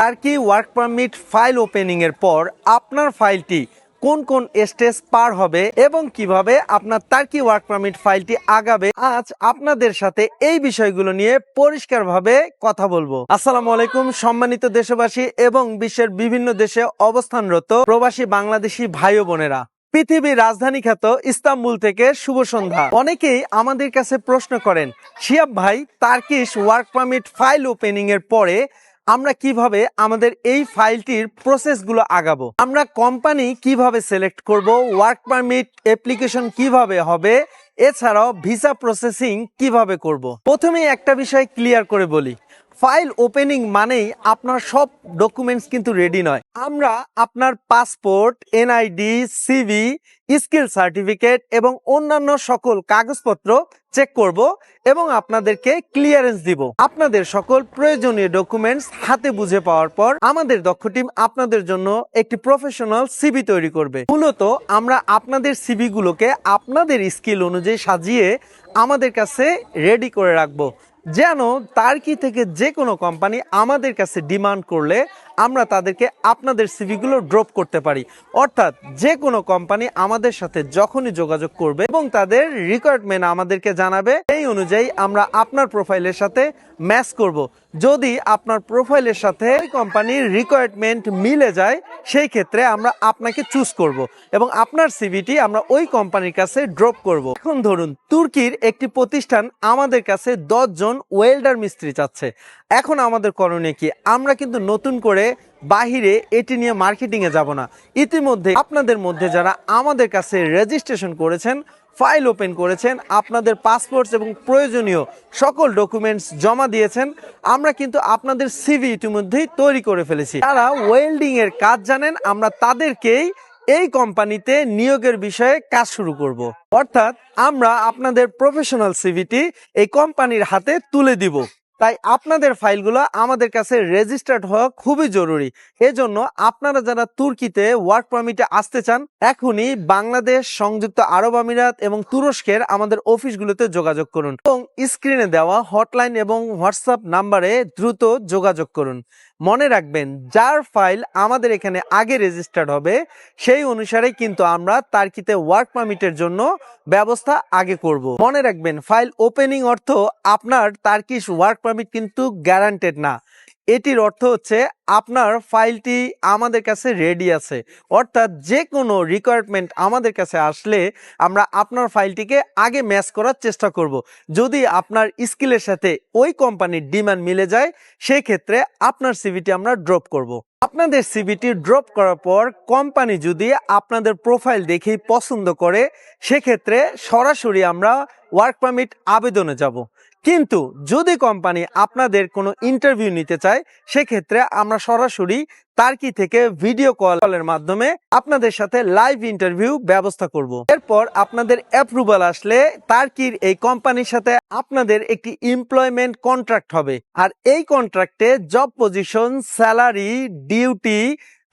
Turkey work permit file opening এর পর আপনার ফাইলটি কোন কোন স্টেজ পার হবে এবং কিভাবে আপনার টার্কি ওয়ার্ক পারমিট ফাইলটি আগাবে, আজ আপনাদের সাথে এই বিষয়গুলো নিয়ে পরিষ্কারভাবে কথা বলবো। আসসালামু আলাইকুম সম্মানিত দেশবাসী এবং বিশ্বের বিভিন্ন দেশে অবস্থানরত প্রবাসী বাংলাদেশি ভাই ও বোনেরা, পৃথিবীর রাজধানী খ্যাত ইস্তাম্বুল থেকে শুভ সন্ধ্যা। অনেকেই আমাদের কাছে প্রশ্ন করেন, শিহাব ভাই, Turkish work permit file opening এর পরে আমরা কিভাবে আমাদের এই ফাইলটির প্রসেসগুলো আগাবো, আমরা কোম্পানি কিভাবে সিলেক্ট করব, ওয়ার্ক পারমিট অ্যাপ্লিকেশন কিভাবে হবে, এছাড়াও ভিসা প্রসেসিং কিভাবে করব। প্রথমেই একটা বিষয় ক্লিয়ার করে বলি, ফাইল ওপেনিং মানেই আপনার সব ডকুমেন্টস কিন্তু রেডি নয়। আমরা আপনার passport, NID, CV, skill certificate এবং অন্যান্য সকল কাগজপত্র চেক করব এবং আপনাদেরকে ক্লিয়ারেন্স দিব। আপনাদের সকল প্রয়োজনীয় ডকুমেন্টস হাতে বুঝে পাওয়ার পর আমাদের দক্ষ টিম আপনাদের জন্য একটি প্রফেশনাল সিভি তৈরি করবে। মূলত আমরা আপনাদের সিভি গুলোকে আপনাদের স্কিল অনুযায়ী সাজিয়ে আমাদের কাছে রেডি করে রাখবো, যেন টার্কি থেকে যে কোনো কোম্পানি আমাদের কাছে ডিমান্ড করলে আমরা তাদেরকে আপনাদের সিভিগুলো ড্রপ করতে পারি। অর্থাৎ যে কোনো কোম্পানি আমাদের সাথে যখনই যোগাযোগ করবে এবং তাদের রিকোয়ারমেন্ট আমাদেরকে জানাবে, এই অনুযায়ী আমরা আপনার প্রোফাইলের সাথে ম্যাচ করব। যদি আপনার প্রোফাইলের সাথে কোম্পানির রিকোয়ারমেন্ট মিলে যায়, সেই ক্ষেত্রে আমরা আপনাকে চুজ করব এবং আপনার সিভিটি আমরা ওই কোম্পানির কাছে ড্রপ করব। এখন ধরুন তুর্কির একটি প্রতিষ্ঠান আমাদের কাছে 10 জন ওয়েল্ডার মিস্ত্রি চাচ্ছে। এখন আমাদের করণীয় কি? আমরা কিন্তু নতুন করে বাহিরে এটি নিয়ে মার্কেটিং এ যাব না। ইতিমধ্যে আপনাদের মধ্যে যারা আমাদের কাছে রেজিস্ট্রেশন করেছেন, ফাইল ওপেন করেছেন, আপনাদের পাসপোর্ট এবং প্রয়োজনীয় সকল ডকুমেন্টস জমা দিয়েছেন, আমরা কিন্তু আপনাদের সিভি ইতিমধ্যেই তৈরি করে ফেলেছি। যারা ওয়েল্ডিং এর কাজ জানেন, আমরা তাদেরকেই এই কোম্পানিতে নিয়োগের বিষয়ে কাজ শুরু করব। অর্থাৎ আমরা আপনাদের প্রফেশনাল সিভিটি এই কোম্পানির হাতে তুলে দিব। তাই আপনাদের ফাইলগুলো আমাদের কাছে রেজিস্টার্ড হওয়া খুবই জরুরি। এজন্য আপনারা যারা তুর্কিতে ওয়ার্ক পারমিটে আসতে চান, এখনই বাংলাদেশ, সংযুক্ত আরব আমিরাত এবং তুরস্কের আমাদের অফিসগুলোতে যোগাযোগ করুন এবং স্ক্রিনে দেওয়া হটলাইন এবং হোয়াটসঅ্যাপ নাম্বারে দ্রুত যোগাযোগ করুন। মনে রাখবেন, যার ফাইল আমাদের এখানে আগে রেজিস্টার্ড হবে সেই অনুসারে কিন্তু আমরা টার্কিতে ওয়ার্ক পারমিটের জন্য ব্যবস্থা আগে করব। মনে রাখবেন, ফাইল ওপেনিং অর্থ আপনার টার্কিশ ওয়ার্ক পারমিট কিন্তু গ্যারান্টেড না। এটির অর্থ হচ্ছে আপনার ফাইলটি আমাদের কাছে রেডি আছে। অর্থাৎ যে কোনো রিকোয়ারমেন্ট আমাদের কাছে আসলে আমরা আপনার ফাইলটিকে আগে ম্যাচ করার চেষ্টা করব। যদি আপনার স্কিলের সাথে ওই কোম্পানির ডিমান্ড মিলে যায়, সেই ক্ষেত্রে আপনার সিভিটি আমরা ড্রপ করব। আপনাদের সিভিটি ড্রপ করার পর কোম্পানি যদি আপনাদের প্রোফাইল দেখেই পছন্দ করে, সেক্ষেত্রে সরাসরি আমরা ওয়ার্ক পারমিট আবেদনে যাব। কিন্তু যদি কোম্পানি আপনাদের কোনো ইন্টারভিউ নিতে চায়, সেক্ষেত্রে আমরা সরাসরি টার্কি থেকে ভিডিও কলের মাধ্যমে আপনাদের সাথে লাইভ ইন্টারভিউ ব্যবস্থা করব। এরপর আপনাদের অ্যাপ্রুভাল আসলে টার্কির এই কোম্পানির সাথে আপনাদের একটি এমপ্লয়মেন্ট কন্ট্রাক্ট হবে। আর এই কন্ট্রাক্টে জব পজিশন, স্যালারি, ডিউটি,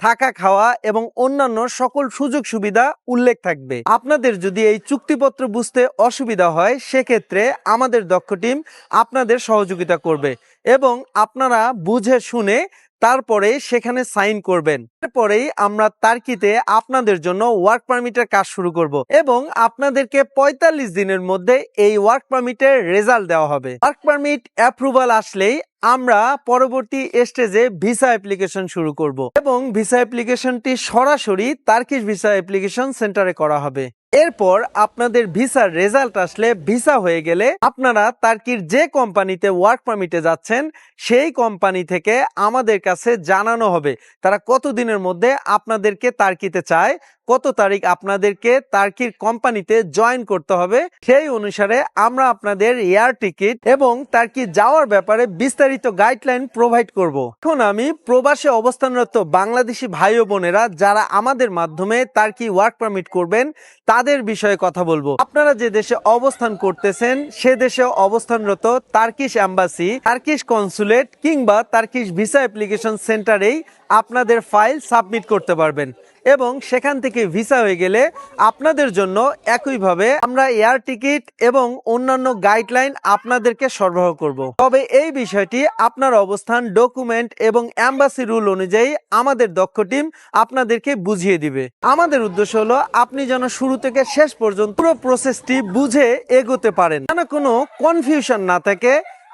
থাকা খাওয়া এবং অন্যান্য সকল সুযোগ সুবিধা উল্লেখ থাকবে। আপনাদের যদি এই চুক্তিপত্র বুঝতে অসুবিধা হয়, সেক্ষেত্রে আমাদের দক্ষ টিম আপনাদের সহযোগিতা করবে এবং আপনারা বুঝে শুনে তারপরে সেখানে সাইন করবেন। তারপরেই আমরা টার্কিতে আপনাদের জন্য ওয়ার্ক পারমিটের কাজ শুরু করব এবং আপনাদেরকে 45 দিনের মধ্যে এই ওয়ার্ক পারমিটের রেজাল্ট দেওয়া হবে। ওয়ার্ক পারমিট অ্যাপ্রুভাল আসলেই আমরা পরবর্তী স্টেজে ভিসা অ্যাপ্লিকেশন শুরু করব এবং ভিসা অ্যাপ্লিকেশনটি সরাসরি টার্কিশ ভিসা অ্যাপ্লিকেশন সেন্টারে করা হবে। এরপর আপনাদের ভিসার রেজাল্ট আসলে, ভিসা হয়ে গেলে আপনারা টার্কির যে কোম্পানিতে ওয়ার্ক পারমিটে যাচ্ছেন, সেই কোম্পানি থেকে আমাদের কাছে জানানো হবে তারা কতদিনের মধ্যে আপনাদেরকে টার্কিতে চায়, কত তারিখ আপনাদেরকে টার্কির কোম্পানিতে জয়েন করতে হবে। সেই অনুসারে আমরা আপনাদের এয়ার টিকিট এবং টার্কি যাওয়ার ব্যাপারে বিস্তারিত গাইডলাইন প্রোভাইড করব। এখন আমি প্রবাসে অবস্থানরত বাংলাদেশি ভাই ও বোনেরা যারা আমাদের মাধ্যমে টার্কি ওয়ার্ক পারমিট করবেন, তাদের বিষয়ে কথা বলবো। আপনারা যে দেশে অবস্থান করতেছেন, সে দেশে অবস্থানরত টার্কিশ এম্বাসি, টার্কিশ কনসুলেট কিংবা টার্কিশ ভিসা অ্যাপ্লিকেশন সেন্টারেই আপনাদের ফাইল সাবমিট করতে পারবেন এবং সেখান থেকে ভিসা হয়ে গেলে আপনাদের জন্য একইভাবে আমরা এয়ার টিকিট এবং অন্যান্য গাইডলাইন আপনাদেরকে সরবরাহ করব। তবে এই বিষয়টি আপনার অবস্থান, ডকুমেন্ট এবং এম্বাসি রুল অনুযায়ী আমাদের দক্ষ টিম আপনাদেরকে বুঝিয়ে দিবে। আমাদের উদ্দেশ্য হলো আপনি যেন শুরু থেকে শেষ পর্যন্ত পুরো প্রসেসটি বুঝে এগোতে পারেন, যেন কোনো কনফিউশন না থাকে,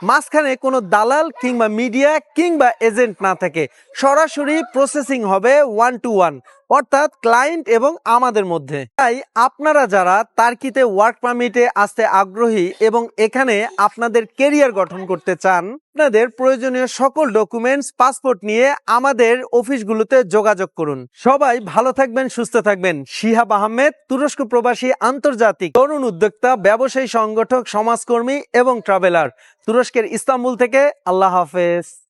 মাঝখানে কোনো দালাল কিংবা মিডিয়া কিংবা এজেন্ট না থাকে। সরাসরি প্রসেসিং হবে 1 to 1, অর্থাৎ ক্লায়েন্ট এবং আমাদের মধ্যে। তাই আপনারা যারা তার্কিতে ওয়ার্ক পারমিটে আসতে আগ্রহী এবং এখানে আপনাদের কেরিয়ার গঠন করতে চান, আপনাদের প্রয়োজনীয় সকল ডকুমেন্টস, পাসপোর্ট নিয়ে আমাদের অফিসগুলোতে যোগাযোগ করুন। সবাই ভালো থাকবেন, সুস্থ থাকবেন। শিহাব আহমেদ, তুরস্ক প্রবাসী, আন্তর্জাতিক তরুণ উদ্যোক্তা, ব্যবসায়ী সংগঠক, সমাজকর্মী এবং ট্রাভেলার, তুরস্কের ইস্তাম্বুল থেকে। আল্লাহ হাফেজ।